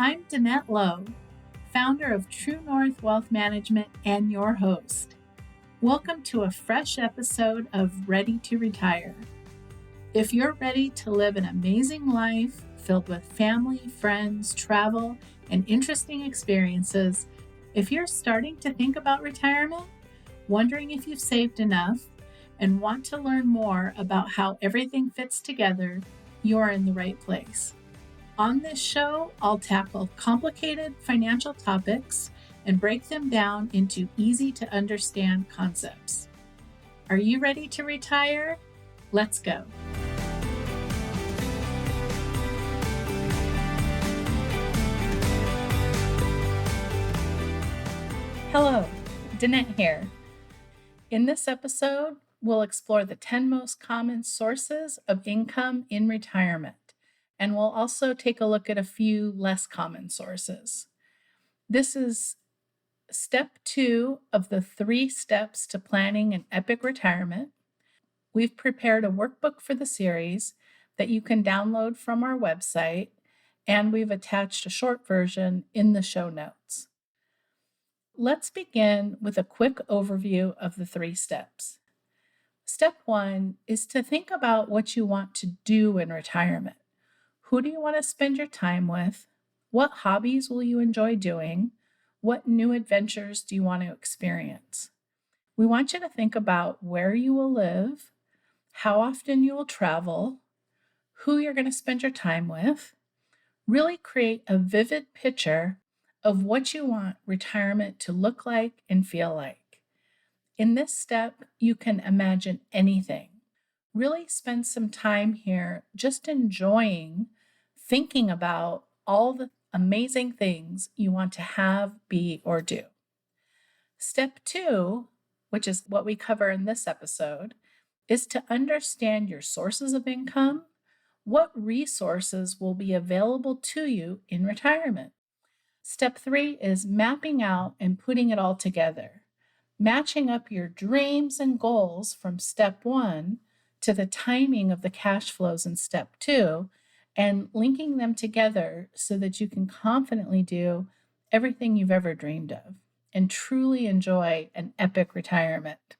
I'm Danette Lowe, founder of True North Wealth Management and your host. Welcome to a fresh episode of Ready to Retire. If you're ready to live an amazing life filled with family, friends, travel, and interesting experiences, if you're starting to think about retirement, wondering if you've saved enough, and want to learn more about how everything fits together, you're in the right place. On this show, I'll tackle complicated financial topics and break them down into easy to understand concepts. Are you ready to retire? Let's go. Hello, Danette here. In this episode, we'll explore the 10 most common sources of income in retirement, and we'll also take a look at a few less common sources. This is step 2 of the 3 steps to planning an epic retirement. We've prepared a workbook for the series that you can download from our website, and we've attached a short version in the show notes. Let's begin with a quick overview of the 3 steps. Step 1 is to think about what you want to do in retirement. Who do you want to spend your time with? What hobbies will you enjoy doing? What new adventures do you want to experience? We want you to think about where you will live, how often you will travel, who you're going to spend your time with. Really create a vivid picture of what you want retirement to look like and feel like. In this step, you can imagine anything. Really spend some time here just enjoying thinking about all the amazing things you want to have, be, or do. Step 2, which is what we cover in this episode, is to understand your sources of income. What resources will be available to you in retirement? Step 3 is mapping out and putting it all together, matching up your dreams and goals from step 1 to the timing of the cash flows in step 2, and linking them together so that you can confidently do everything you've ever dreamed of and truly enjoy an epic retirement.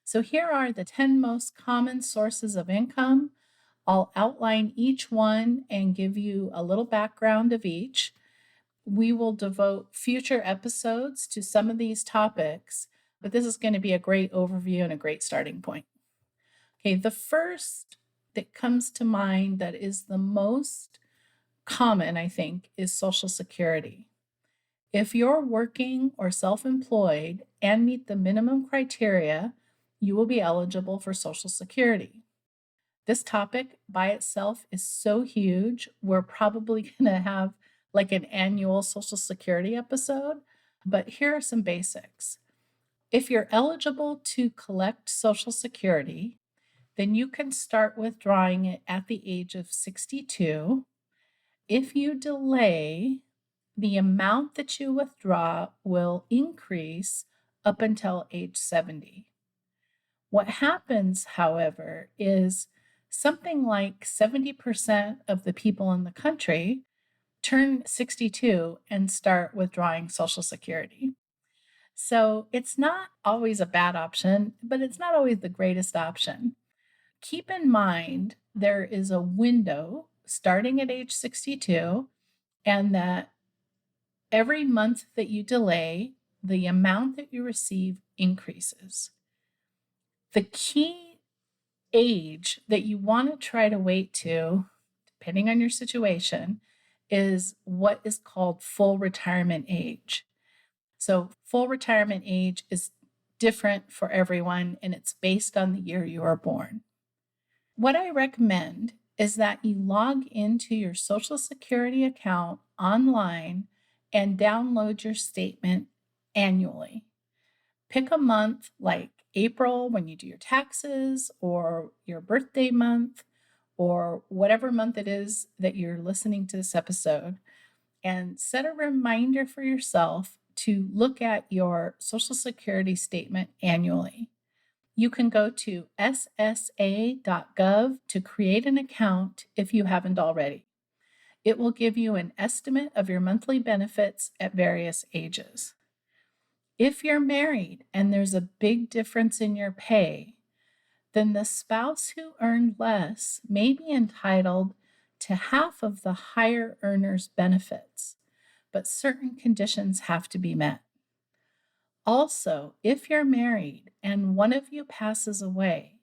So here are the 10 most common sources of income. I'll outline each one and give you a little background of each. We will devote future episodes to some of these topics, but this is going to be a great overview and a great starting point. Okay, the first that comes to mind that is the most common, I think, is Social Security. If you're working or self-employed and meet the minimum criteria, you will be eligible for Social Security. This topic by itself is so huge, we're probably going to have like an annual Social Security episode, but here are some basics. If you're eligible to collect Social Security, then you can start withdrawing it at the age of 62. If you delay, the amount that you withdraw will increase up until age 70. What happens, however, is something like 70% of the people in the country turn 62 and start withdrawing Social Security. So it's not always a bad option, but it's not always the greatest option. Keep in mind, there is a window starting at age 62, and that every month that you delay, the amount that you receive increases. The key age that you want to try to wait to, depending on your situation, is what is called full retirement age. So full retirement age is different for everyone, and it's based on the year you are born. What I recommend is that you log into your Social Security account online and download your statement annually. Pick a month like April when you do your taxes, or your birthday month, or whatever month it is that you're listening to this episode, and set a reminder for yourself to look at your Social Security statement annually. You can go to ssa.gov to create an account if you haven't already. It will give you an estimate of your monthly benefits at various ages. If you're married and there's a big difference in your pay, then the spouse who earned less may be entitled to half of the higher earner's benefits, but certain conditions have to be met. Also, if you're married and one of you passes away,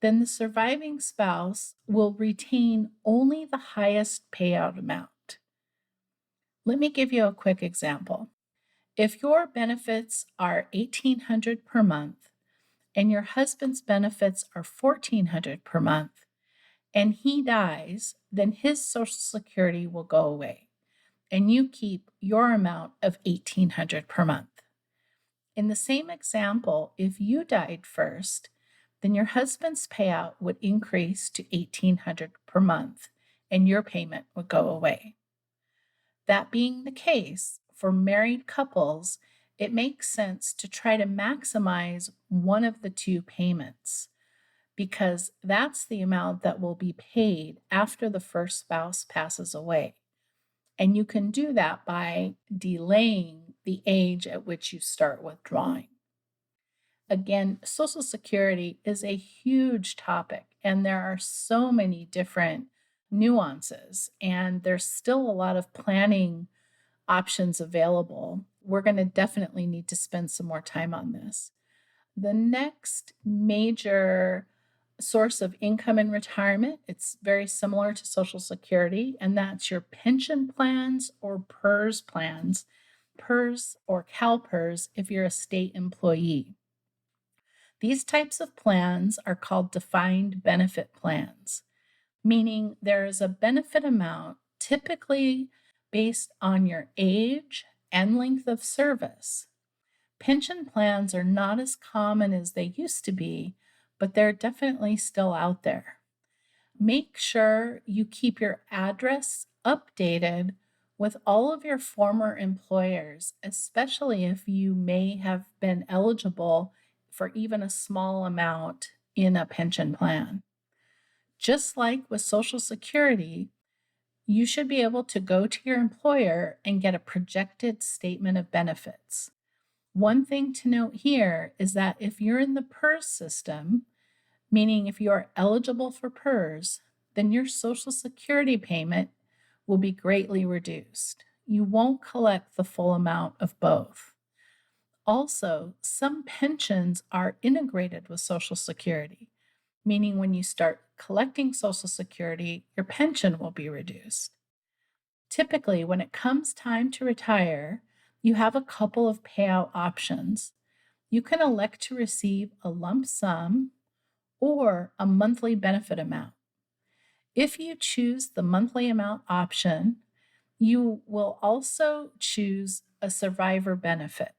then the surviving spouse will retain only the highest payout amount. Let me give you a quick example. If your benefits are $1,800 per month and your husband's benefits are $1,400 per month and he dies, then his Social Security will go away and you keep your amount of $1,800 per month. In the same example, if you died first, then your husband's payout would increase to $1,800 per month and your payment would go away. That being the case, for married couples, it makes sense to try to maximize one of the two payments because that's the amount that will be paid after the first spouse passes away. And you can do that by delaying the age at which you start withdrawing. Again, Social Security is a huge topic, and there are so many different nuances, and there's still a lot of planning options available. We're going to definitely need to spend some more time on this. The next major source of income in retirement, it's very similar to Social Security, and that's your pension plans or PERS plans. PERS or CalPers if you're a state employee. These types of plans are called defined benefit plans, meaning there is a benefit amount typically based on your age and length of service. Pension plans are not as common as they used to be, but they're definitely still out there. Make sure you keep your address updated with all of your former employers, especially if you may have been eligible for even a small amount in a pension plan. Just like with Social Security, you should be able to go to your employer and get a projected statement of benefits. One thing to note here is that if you're in the PERS system, meaning if you are eligible for PERS, then your Social Security payment will be greatly reduced. You won't collect the full amount of both. Also, some pensions are integrated with Social Security, meaning when you start collecting Social Security, your pension will be reduced. Typically, when it comes time to retire, you have a couple of payout options. You can elect to receive a lump sum or a monthly benefit amount. If you choose the monthly amount option, you will also choose a survivor benefit.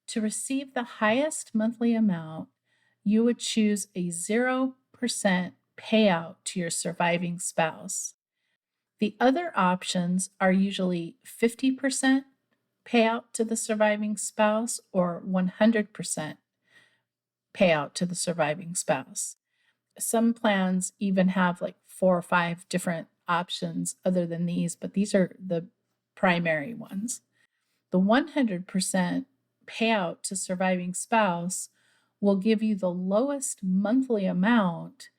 To receive the highest monthly amount, you would choose a 0% payout to your surviving spouse. The other options are usually 50% payout to the surviving spouse or 100% payout to the surviving spouse. Some plans even have like 4 or 5 different options other than these, but these are the primary ones. The 100% payout to surviving spouse will give you the lowest monthly amount,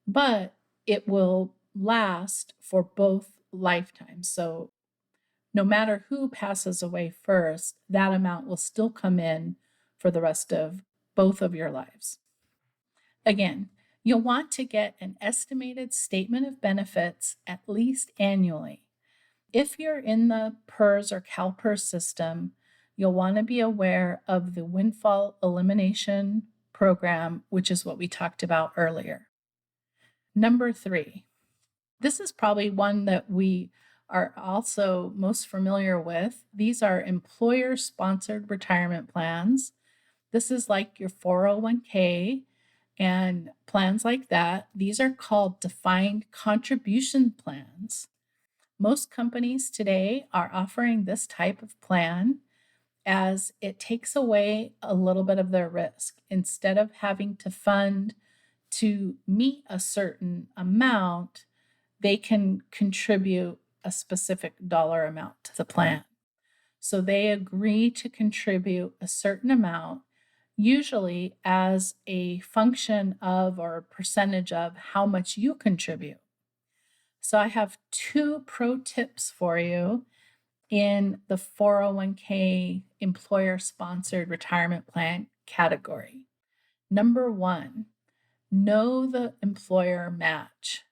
but it will last for both lifetimes. So no matter who passes away first, that amount will still come in for the rest of both of your lives. Again, you'll want to get an estimated statement of benefits at least annually. If you're in the PERS or CalPERS system, you'll want to be aware of the windfall elimination program, which is what we talked about earlier. Number 3, this is probably one that we are also most familiar with. These are employer-sponsored retirement plans. This is like your 401k and plans like that. These are called defined contribution plans. Most companies today are offering this type of plan as it takes away a little bit of their risk. Instead of having to fund to meet a certain amount, they can contribute a specific dollar amount to the plan. So they agree to contribute a certain amount, usually as a function of or a percentage of how much you contribute. So I have 2 pro tips for you in the 401k employer sponsored retirement plan category. Number 1, know the employer match.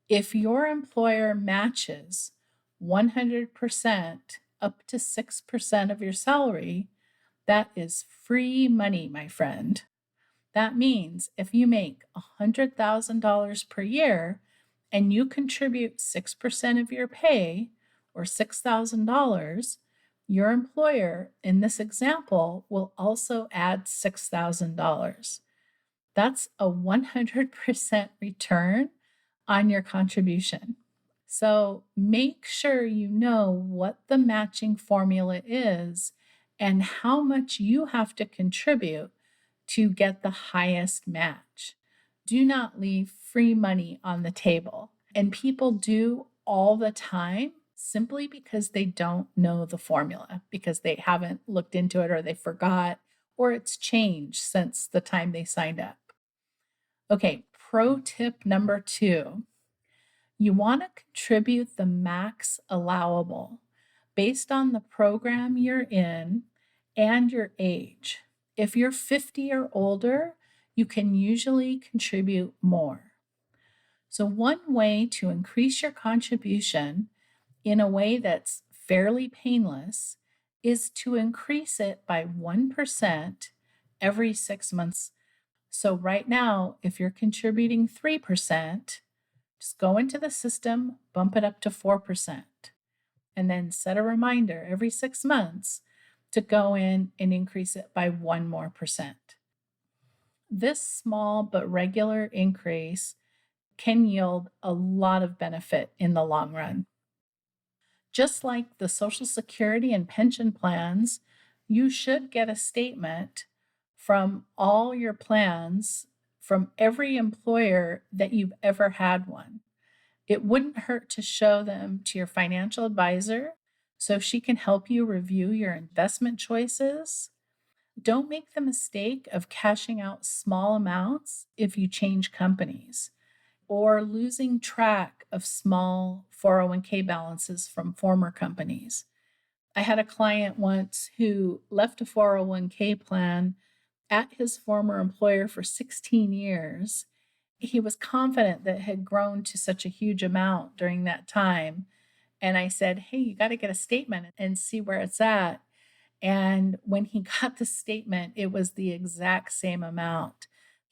If your employer matches 100% up to 6% of your salary, that is free money, my friend. That means if you make $100,000 per year and you contribute 6% of your pay, or $6,000, your employer in this example will also add $6,000. That's a 100% return on your contribution. So make sure you know what the matching formula is and how much you have to contribute to get the highest match. Do not leave free money on the table. And people do all the time simply because they don't know the formula, because they haven't looked into it or they forgot, or it's changed since the time they signed up. Okay, pro tip number 2. You want to contribute the max allowable based on the program you're in and your age. If you're 50 or older, you can usually contribute more. So, one way to increase your contribution in a way that's fairly painless is to increase it by 1% every 6 months. So, right now, if you're contributing 3%, just go into the system, bump it up to 4%, and then set a reminder every 6 months to go in and increase it by 1 more percent. This small but regular increase can yield a lot of benefit in the long run. Just like the Social Security and pension plans, you should get a statement from all your plans from every employer that you've ever had one. It wouldn't hurt to show them to your financial advisor so she can help you review your investment choices. Don't make the mistake of cashing out small amounts if you change companies, or losing track of small 401k balances from former companies. I had a client once who left a 401k plan at his former employer for 16 years. He was confident that it had grown to such a huge amount during that time. And I said, hey, you got to get a statement and see where it's at. And when he got the statement, it was the exact same amount.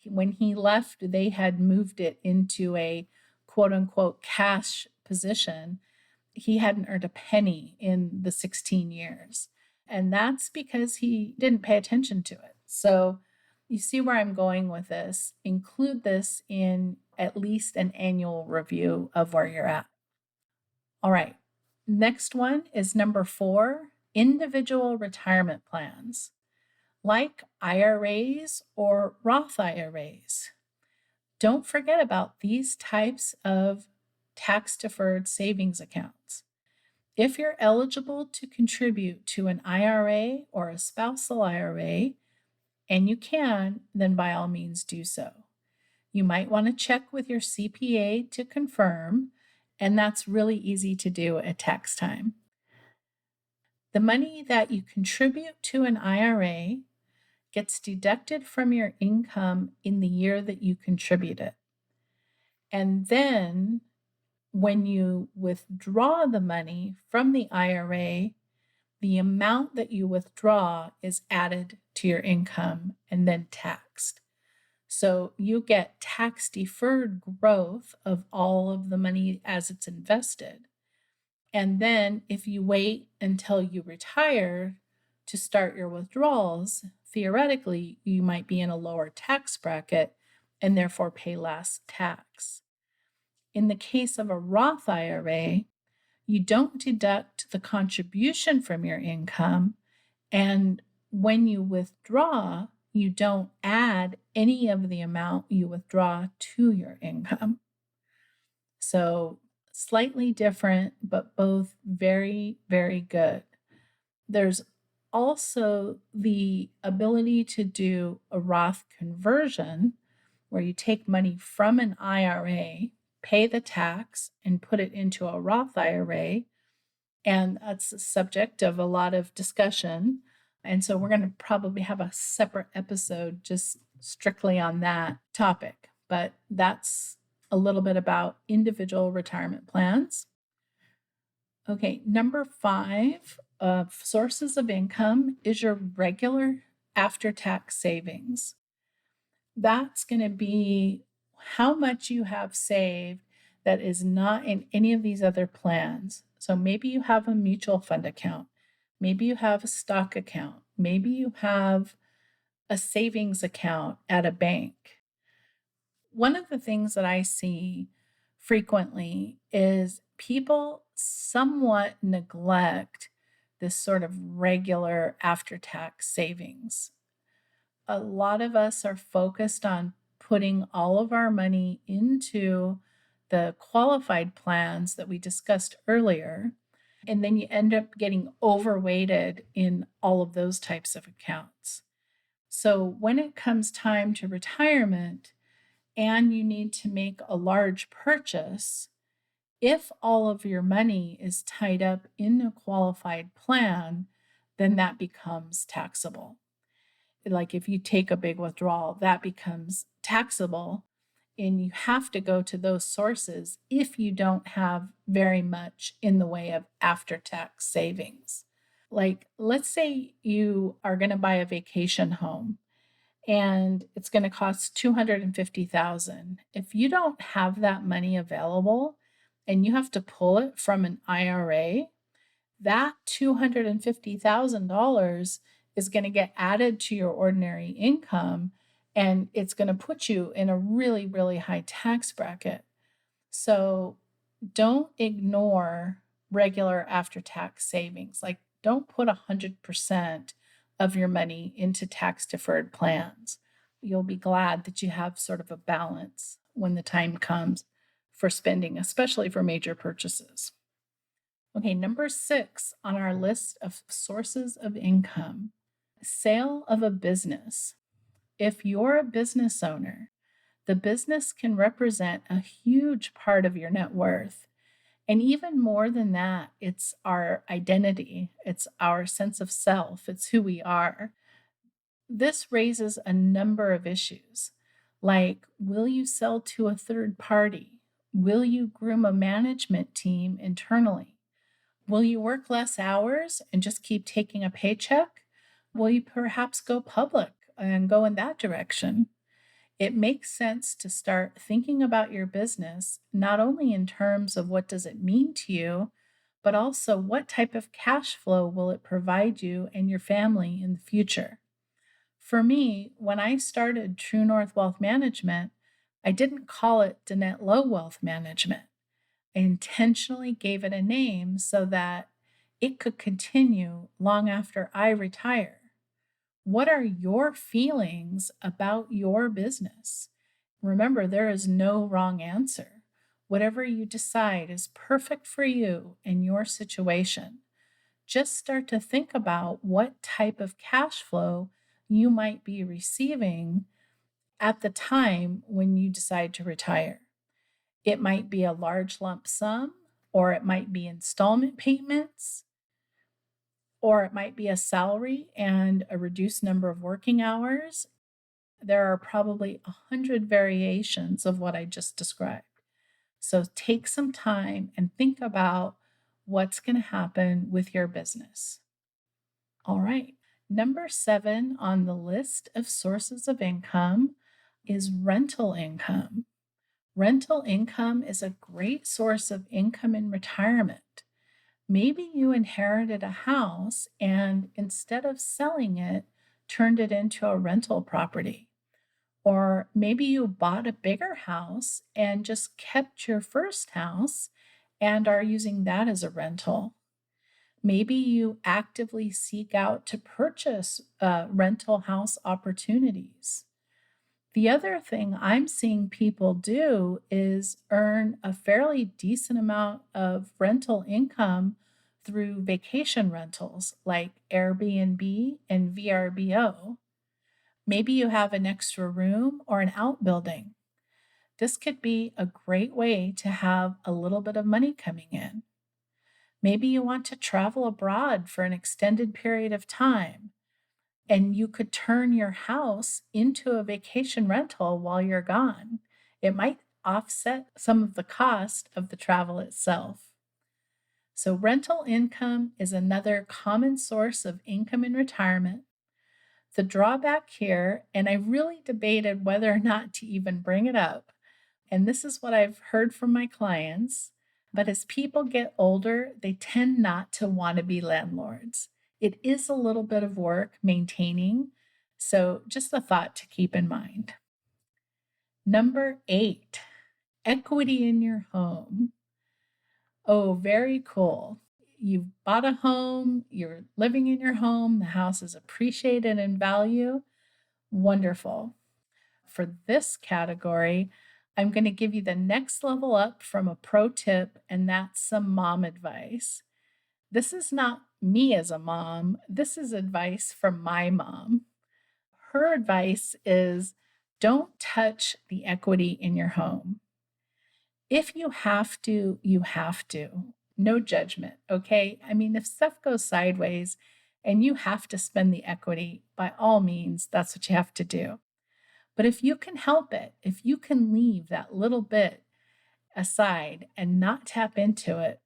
When he left, they had moved it into a quote unquote cash position. He hadn't earned a penny in the 16 years. And that's because he didn't pay attention to it. So you see where I'm going with this. Include this in at least an annual review of where you're at. All right. Next one is number 4, individual retirement plans, like IRAs or Roth IRAs. Don't forget about these types of tax-deferred savings accounts. If you're eligible to contribute to an IRA or a spousal IRA, and you can, then by all means do so. You might want to check with your CPA to confirm, and that's really easy to do at tax time. The money that you contribute to an IRA gets deducted from your income in the year that you contribute it. And then when you withdraw the money from the IRA, the amount that you withdraw is added to your income and then taxed. So you get tax deferred growth of all of the money as it's invested. And then if you wait until you retire to start your withdrawals, theoretically, you might be in a lower tax bracket and therefore pay less tax. In the case of a Roth IRA, you don't deduct the contribution from your income, and when you withdraw, you don't add any of the amount you withdraw to your income. So Slightly different, but both very, very good. There's also the ability to do a Roth conversion where you take money from an IRA, pay the tax, and put it into a Roth IRA. And that's the subject of a lot of discussion. And so we're going to probably have a separate episode just strictly on that topic. But that's a little bit about individual retirement plans. Okay, number 5 of sources of income is your regular after-tax savings. That's going to be how much you have saved that is not in any of these other plans. So maybe you have a mutual fund account, maybe you have a stock account, maybe you have a savings account at a bank. One of the things that I see frequently is people somewhat neglect this sort of regular after tax savings. A lot of us are focused on putting all of our money into the qualified plans that we discussed earlier. And then you end up getting overweighted in all of those types of accounts. So when it comes time to retirement and you need to make a large purchase, if all of your money is tied up in a qualified plan, then that becomes taxable. Like if you take a big withdrawal, that becomes taxable, and you have to go to those sources if you don't have very much in the way of after tax savings. Like, let's say you are going to buy a vacation home and it's going to cost $250,000. If you don't have that money available and you have to pull it from an IRA, that $250,000 is going to get added to your ordinary income, and it's going to put you in a really, really high tax bracket. So don't ignore regular after tax savings. Like, don't put 100% of your money into tax deferred plans. You'll be glad that you have sort of a balance when the time comes for spending, especially for major purchases. Okay, number 6 on our list of sources of income, sale of a business. If you're a business owner, the business can represent a huge part of your net worth. And even more than that, it's our identity, it's our sense of self, it's who we are. This raises a number of issues, like, will you sell to a third party? Will you groom a management team internally? Will you work less hours and just keep taking a paycheck? Will you perhaps go public and go in that direction? It makes sense to start thinking about your business, not only in terms of what does it mean to you, but also what type of cash flow will it provide you and your family in the future. For me, when I started True North Wealth Management, I didn't call it Danette Lowe Wealth Management. I intentionally gave it a name so that it could continue long after I retire. What are your feelings about your business? Remember, there is no wrong answer. Whatever you decide is perfect for you and your situation. Just start to think about what type of cash flow you might be receiving at the time when you decide to retire. It might be a large lump sum, or it might be installment payments, or it might be a salary and a reduced number of working hours. There are probably 100 variations of what I just described. So take some time and think about what's going to happen with your business. All right. Number 7 on the list of sources of income is rental income. Rental income is a great source of income in retirement. Maybe you inherited a house and instead of selling it, turned it into a rental property. Or maybe you bought a bigger house and just kept your first house and are using that as a rental. Maybe you actively seek out to purchase rental house opportunities. The other thing I'm seeing people do is earn a fairly decent amount of rental income through vacation rentals like Airbnb and VRBO. Maybe you have an extra room or an outbuilding. This could be a great way to have a little bit of money coming in. Maybe you want to travel abroad for an extended period of time, and you could turn your house into a vacation rental while you're gone. It might offset some of the cost of the travel itself. So, rental income is another common source of income in retirement. The drawback here, and I really debated whether or not to even bring it up, and this is what I've heard from my clients, but as people get older, they tend not to want to be landlords. It is a little bit of work maintaining, so just a thought to keep in mind. Number 8, equity in your home. Oh, very cool. You've bought a home, you're living in your home, the house is appreciated in value. Wonderful. For this category, I'm going to give you the next level up from a pro tip, and that's some mom advice. This is not me as a mom, this is advice from my mom. Her advice is don't touch the equity in your home. If you have to, you have to. No judgment, okay? I mean, if stuff goes sideways and you have to spend the equity, by all means, that's what you have to do. But if you can help it, if you can leave that little bit aside and not tap into it,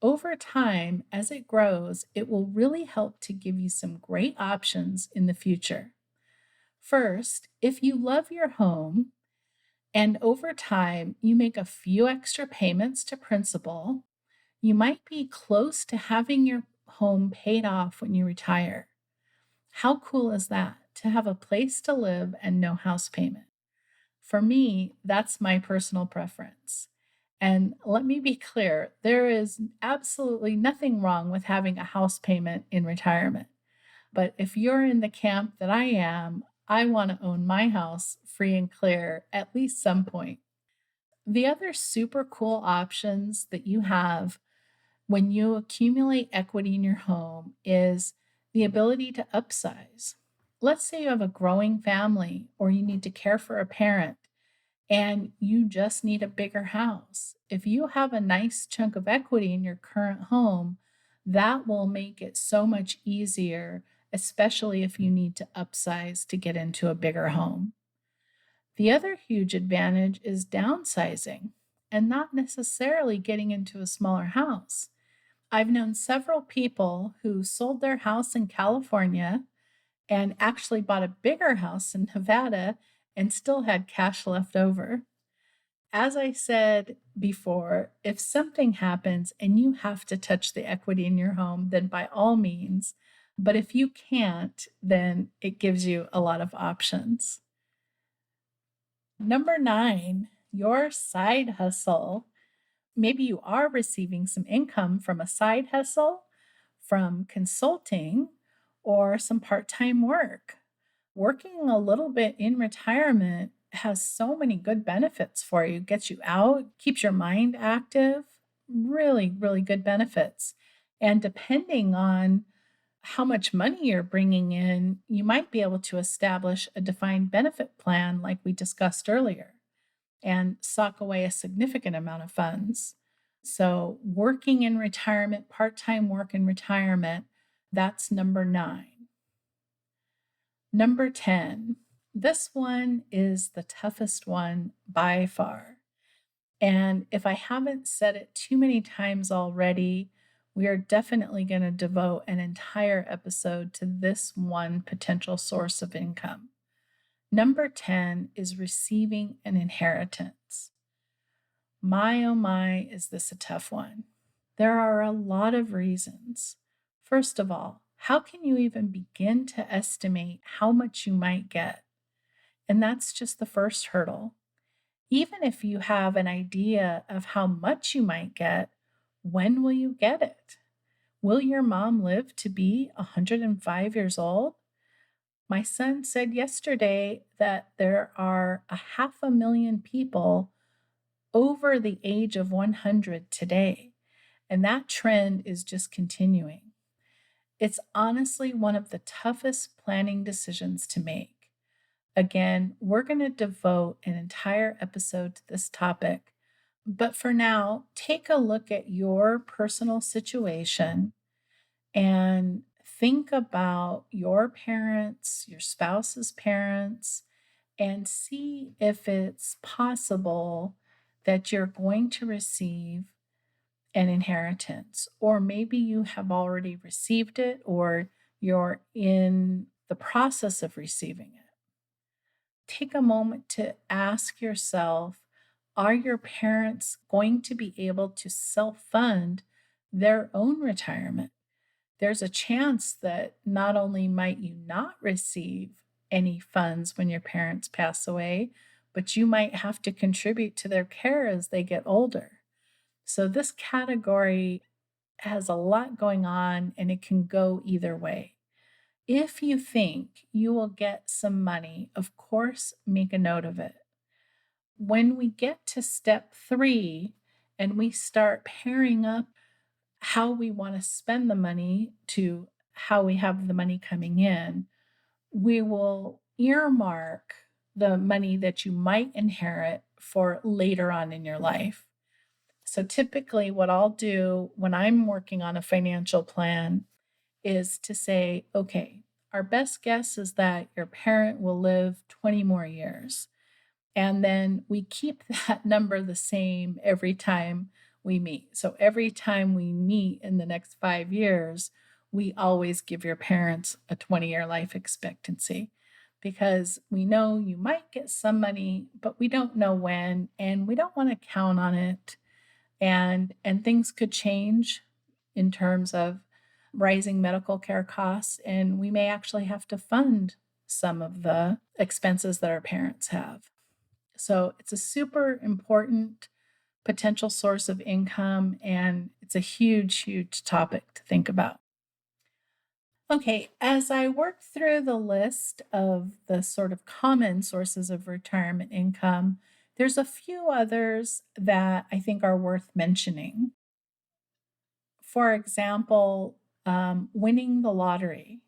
over time, as it grows, it will really help to give you some great options in the future. First, if you love your home and over time you make a few extra payments to principal, you might be close to having your home paid off when you retire. How cool is that, to have a place to live and no house payment? For me, that's my personal preference. And let me be clear, there is absolutely nothing wrong with having a house payment in retirement. But if you're in the camp that I am, I want to own my house free and clear at least some point. The other super cool options that you have when you accumulate equity in your home is the ability to upsize. Let's say you have a growing family or you need to care for a parent and you just need a bigger house. If you have a nice chunk of equity in your current home, that will make it so much easier, especially if you need to upsize to get into a bigger home. The other huge advantage is downsizing and not necessarily getting into a smaller house. I've known several people who sold their house in California and actually bought a bigger house in Nevada and still had cash left over. As I said before, if something happens and you have to touch the equity in your home, then by all means. But if you can't, then it gives you a lot of options. Number 9, your side hustle. Maybe you are receiving some income from a side hustle, from consulting, or some part time work. Working a little bit in retirement has so many good benefits for you. Gets you out, keeps your mind active, really, really good benefits. And depending on how much money you're bringing in, you might be able to establish a defined benefit plan like we discussed earlier and sock away a significant amount of funds. So, working in retirement, part time work in retirement, that's number 9. Number 10, this one is the toughest one by far. And if I haven't said it too many times already, we are definitely going to devote an entire episode to this one potential source of income. Number 10 is receiving an inheritance. My oh my, is this a tough one? There are a lot of reasons. First of all, how can you even begin to estimate how much you might get? And that's just the first hurdle. Even if you have an idea of how much you might get, when will you get it? Will your mom live to be 105 years old? My son said yesterday that there are a 500,000 people over the age of 100 today, and that trend is just continuing. It's honestly one of the toughest planning decisions to make. Again, we're going to devote an entire episode to this topic, but for now, take a look at your personal situation and think about your parents, your spouse's parents, and see if it's possible that you're going to receive an inheritance, or maybe you have already received it, or you're in the process of receiving it. Take a moment to ask yourself, are your parents going to be able to self fund their own retirement? There's a chance that not only might you not receive any funds when your parents pass away, but you might have to contribute to their care as they get older. So, this category has a lot going on and it can go either way. If you think you will get some money, of course, make a note of it. When we get to step 3 and we start pairing up how we want to spend the money to how we have the money coming in, we will earmark the money that you might inherit for later on in your life. So typically, what I'll do when I'm working on a financial plan is to say, okay, our best guess is that your parent will live 20 more years. And then we keep that number the same every time we meet. So every time we meet in the next 5 years, we always give your parents a 20-year life expectancy because we know you might get some money, but we don't know when, and we don't want to count on it. And things could change in terms of rising medical care costs, and we may actually have to fund some of the expenses that our parents have. So it's a super important potential source of income, and it's a huge, huge topic to think about. Okay, as I work through the list of the sort of common sources of retirement income, there's a few others that I think are worth mentioning. For example, winning the lottery.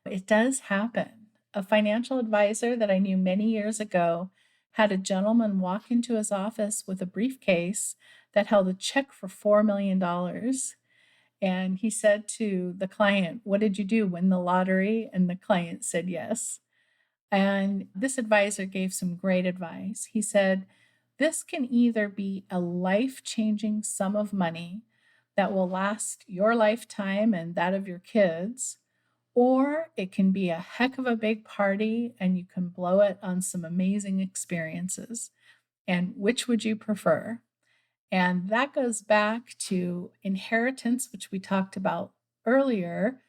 It does happen. A financial advisor that I knew many years ago had a gentleman walk into his office with a briefcase that held a check for $4 million. And he said to the client, "What did you do? Win the lottery?" And the client said yes. And this advisor gave some great advice. He said, "This can either be a life changing sum of money that will last your lifetime and that of your kids, or it can be a heck of a big party and you can blow it on some amazing experiences. And which would you prefer?" And that goes back to inheritance, which we talked about earlier.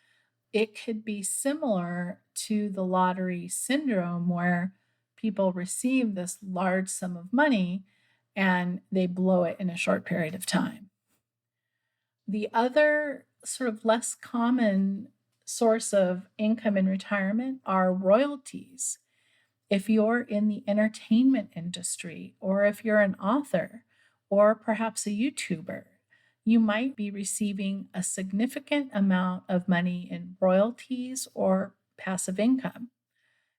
It could be similar to the lottery syndrome where people receive this large sum of money and they blow it in a short period of time. The other sort of less common source of income in retirement are royalties. If you're in the entertainment industry, or if you're an author, or perhaps a YouTuber, you might be receiving a significant amount of money in royalties or passive income.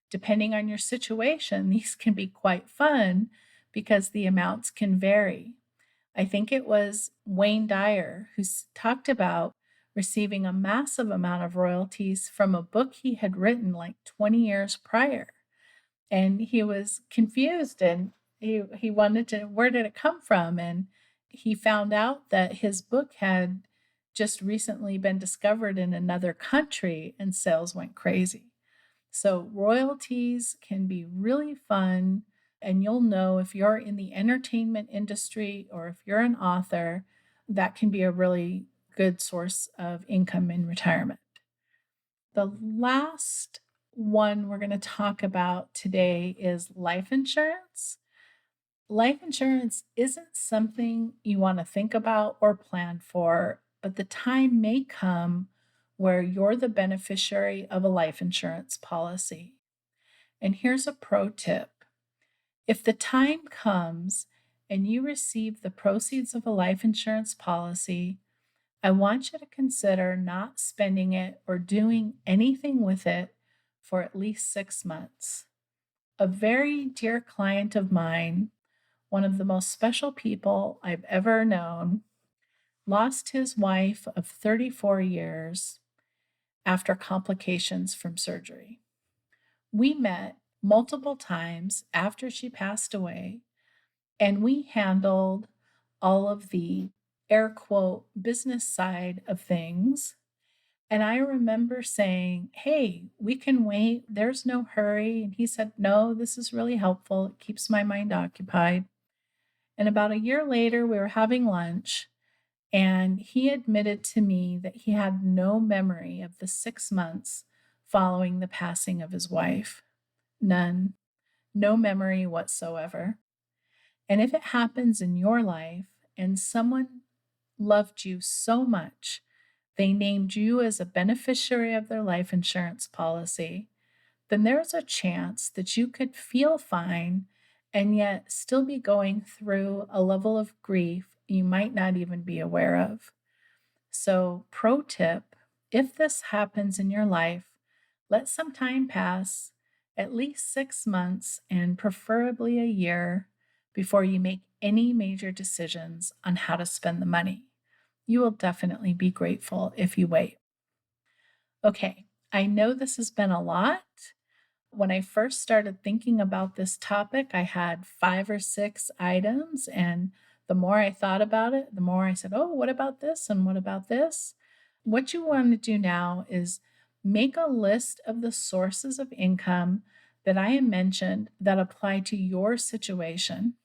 Depending on your situation, these can be quite fun because the amounts can vary. I think it was Wayne Dyer who talked about receiving a massive amount of royalties from a book he had written like 20 years prior. And he was confused and he wanted to, where did it come from? And he found out that his book had just recently been discovered in another country and sales went crazy. So royalties can be really fun. And you'll know if you're in the entertainment industry or if you're an author, that can be a really good source of income in retirement. The last one we're going to talk about today is life insurance. Life insurance isn't something you want to think about or plan for, but the time may come where you're the beneficiary of a life insurance policy. And here's a pro tip. If the time comes and you receive the proceeds of a life insurance policy, I want you to consider not spending it or doing anything with it for at least 6 months. A very dear client of mine, one of the most special people I've ever known, lost his wife of 34 years after complications from surgery. We met multiple times after she passed away, and we handled all of the air quote business side of things. And I remember saying, "Hey, we can wait. There's no hurry." And he said, "No, this is really helpful. It keeps my mind occupied." And about a year later, we were having lunch, and he admitted to me that he had no memory of the 6 months following the passing of his wife. None. No memory whatsoever. And if it happens in your life and someone loved you so much, they named you as a beneficiary of their life insurance policy, then there's a chance that you could feel fine and yet still be going through a level of grief you might not even be aware of. So, pro tip, if this happens in your life, let some time pass, at least 6 months and preferably a year, before you make any major decisions on how to spend the money. You will definitely be grateful if you wait. Okay, I know this has been a lot. When I first started thinking about this topic, I had 5 or 6 items, and the more I thought about it, the more I said, "Oh, what about this? And what about this?" What you want to do now is make a list of the sources of income that I mentioned that apply to your situation.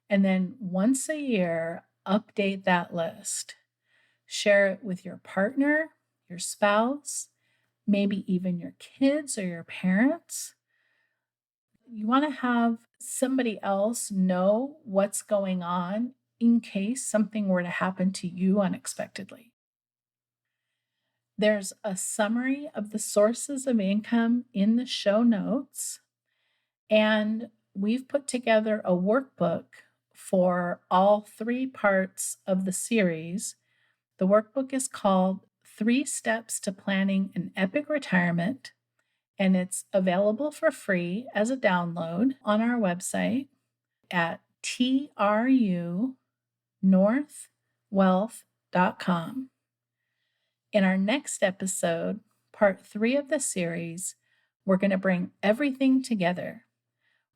And then once a year, update that list. Share it with your partner, your spouse, maybe even your kids or your parents. You want to have somebody else know what's going on in case something were to happen to you unexpectedly. There's a summary of the sources of income in the show notes, and we've put together a workbook for all 3 parts of the series. The workbook is called 3 Steps to Planning an Epic Retirement, and it's available for free as a download on our website at trunorthwealth.com. In our next episode, part 3 of the series, we're going to bring everything together.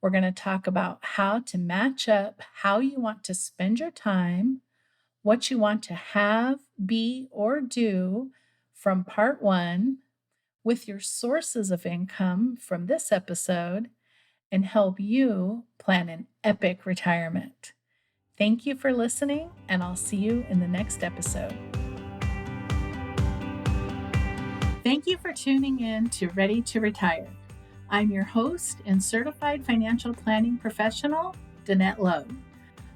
We're going to talk about how to match up how you want to spend your time, what you want to have, be, or do from part 1 with your sources of income from this episode, and help you plan an epic retirement. Thank you for listening, and I'll see you in the next episode. Thank you for tuning in to Ready to Retire. I'm your host and certified financial planning professional, Danette Lowe.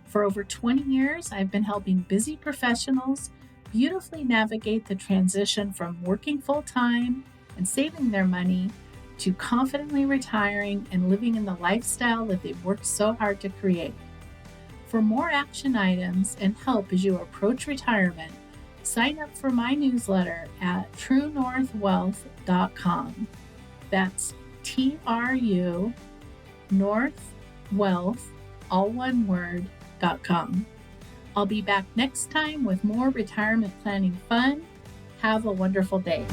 For over 20 years, I've been helping busy professionals beautifully navigate the transition from working full-time and saving their money to confidently retiring and living in the lifestyle that they've worked so hard to create. For more action items and help as you approach retirement, sign up for my newsletter at trunorthwealth.com. That's TRU Northwealth, all one word, .com. I'll be back next time with more retirement planning fun. Have a wonderful day.